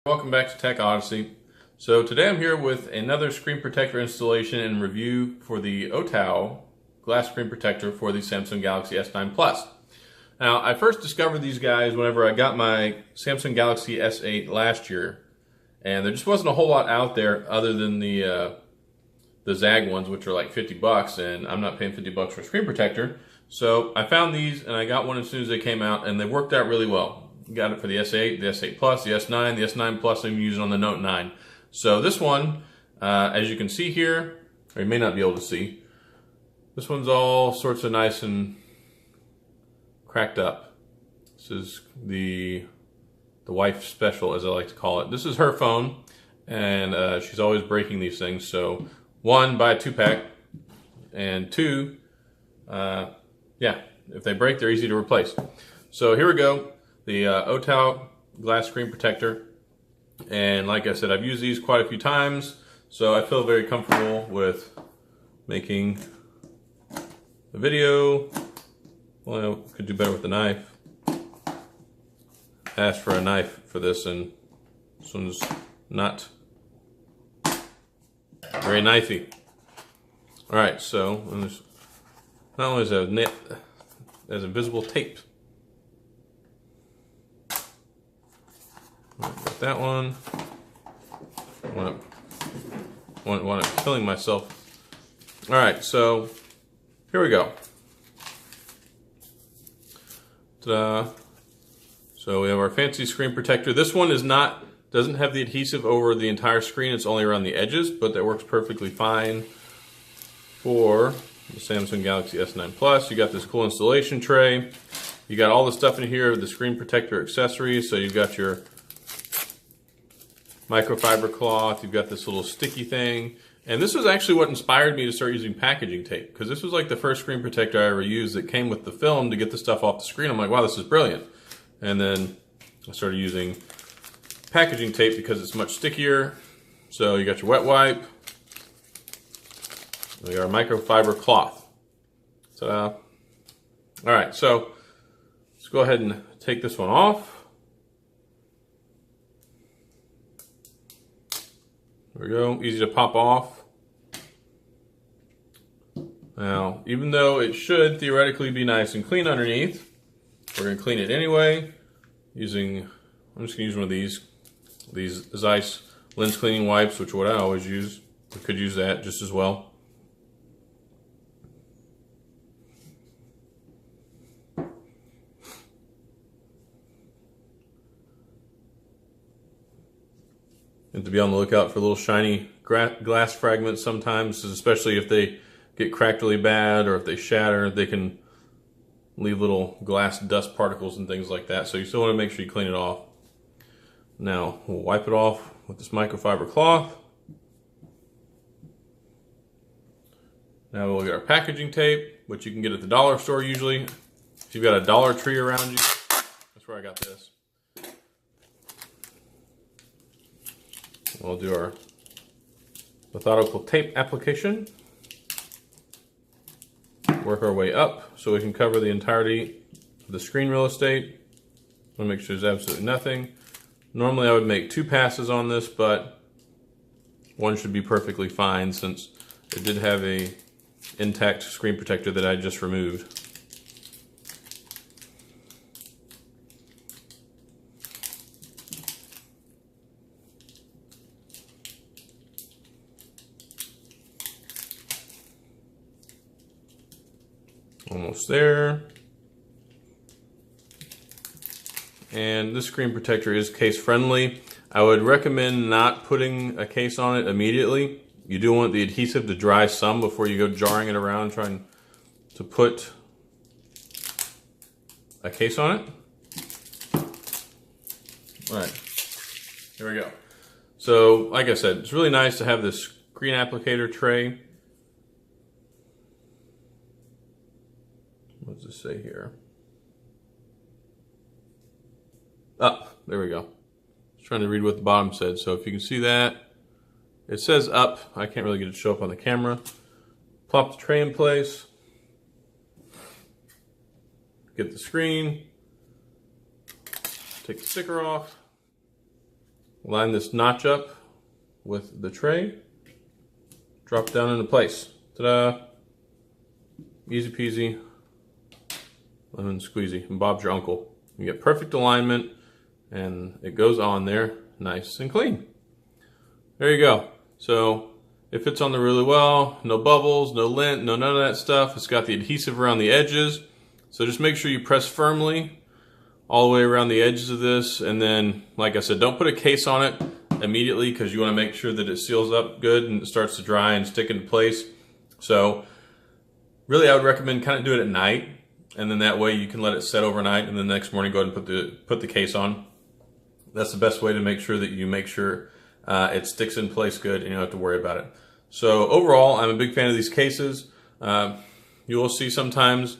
Welcome back to Tech Odyssey. So today I'm here with another screen protector installation and review for the Otao glass screen protector for the Samsung Galaxy S9 Plus. Now, I first discovered these guys whenever I got my Samsung Galaxy S8 last year, and there just wasn't a whole lot out there other than the Zag ones, which are like 50 bucks, and I'm not paying 50 bucks for a screen protector. So I found these and I got one as soon as they came out, and they worked out really well. Got it for the S8, the S8 Plus, the S9, the S9 Plus I'm using on the Note 9. So this one, as you can see here, or you may not be able to see, this one's all sorts of nice and cracked up. This is the wife special, as I like to call it. This is her phone, and she's always breaking these things. So one, buy a 2-pack, and two, yeah, if they break, they're easy to replace. So here we go. The Otao glass screen protector, and like I said, I've used these quite a few times, so I feel very comfortable with making a video. Well, I could do better with the knife. I asked for a knife for this, and this one's not very knifey. All right, so there's not only is there's invisible tape. Got that one. Want it killing myself. All right, so here we go. Ta-da. So we have our fancy screen protector. This one doesn't have the adhesive over the entire screen. It's only around the edges, but that works perfectly fine for the Samsung Galaxy S9 Plus. You got this cool installation tray. You got all the stuff in here, the screen protector accessories. So you've got your microfiber cloth, you've got this little sticky thing, and this was actually what inspired me to start using packaging tape, because this was like the first screen protector I ever used that came with the film to get the stuff off the screen. I'm like, wow, this is brilliant. And then I started using packaging tape because it's much stickier. So you got your wet wipe, we got our microfiber cloth. Ta-da. All right, so let's go ahead and take this one off. There we go, easy to pop off. Now, even though it should theoretically be nice and clean underneath, we're going to clean it anyway I'm just going to use one of these Zeiss lens cleaning wipes, which is what I always use. I could use that just as well. And to be on the lookout for little shiny glass fragments sometimes, especially if they get cracked really bad or if they shatter, they can leave little glass dust particles and things like that. So you still want to make sure you clean it off. Now we'll wipe it off with this microfiber cloth. Now we'll get our packaging tape, which you can get at the dollar store usually. If you've got a Dollar Tree around you, that's where I got this. We'll do our methodical tape application. Work our way up so we can cover the entirety of the screen real estate. I want to make sure there's absolutely nothing. Normally I would make 2 passes on this, but one should be perfectly fine since it did have a intact screen protector that I just removed. Almost there. And this screen protector is case friendly. I would recommend not putting a case on it immediately. You do want the adhesive to dry some before you go jarring it around trying to put a case on it. All right, here we go. So like I said, it's really nice to have this screen applicator tray. What does it say here? Up. There we go. Just trying to read what the bottom said. So if you can see that, it says up. I can't really get it to show up on the camera. Plop the tray in place. Get the screen. Take the sticker off. line this notch up with the tray, drop it down into place. Ta-da! Easy peasy, lemon squeezy, and Bob's your uncle. You get perfect alignment, and it goes on there nice and clean. There you go. So it fits on there really well. No bubbles, no lint, no none of that stuff. It's got the adhesive around the edges. So just make sure you press firmly all the way around the edges of this. And then, like I said, don't put a case on it immediately because you want to make sure that it seals up good and it starts to dry and stick into place. So really, I would recommend kind of do it at night, and then that way you can let it set overnight, and then the next morning go ahead and put the case on. That's the best way to make sure that you make sure it sticks in place good and you don't have to worry about it. So overall, I'm a big fan of these cases. You will see sometimes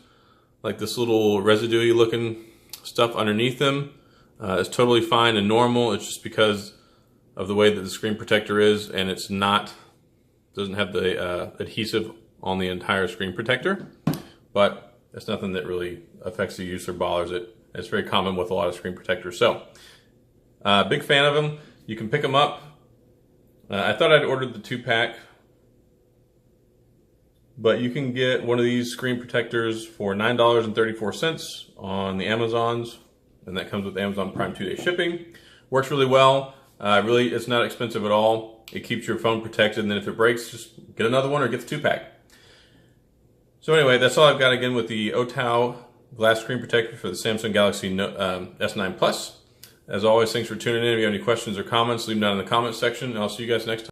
like this little residue-y looking stuff underneath them. It's totally fine and normal. It's just because of the way that the screen protector is, and it's not, doesn't have the adhesive on the entire screen protector, but it's nothing that really affects the use or bothers it. It's very common with a lot of screen protectors. So, big fan of them. You can pick them up. I thought I'd ordered the 2-pack, but you can get one of these screen protectors for $9.34 on the Amazons, and that comes with Amazon Prime 2-day shipping. Works really well. Really, it's not expensive at all. It keeps your phone protected, and then if it breaks, just get another one or get the 2-pack. So anyway, that's all I've got again with the Otao glass screen protector for the Samsung Galaxy S9 Plus. As always, thanks for tuning in. If you have any questions or comments, leave them down in the comments section, and I'll see you guys next time.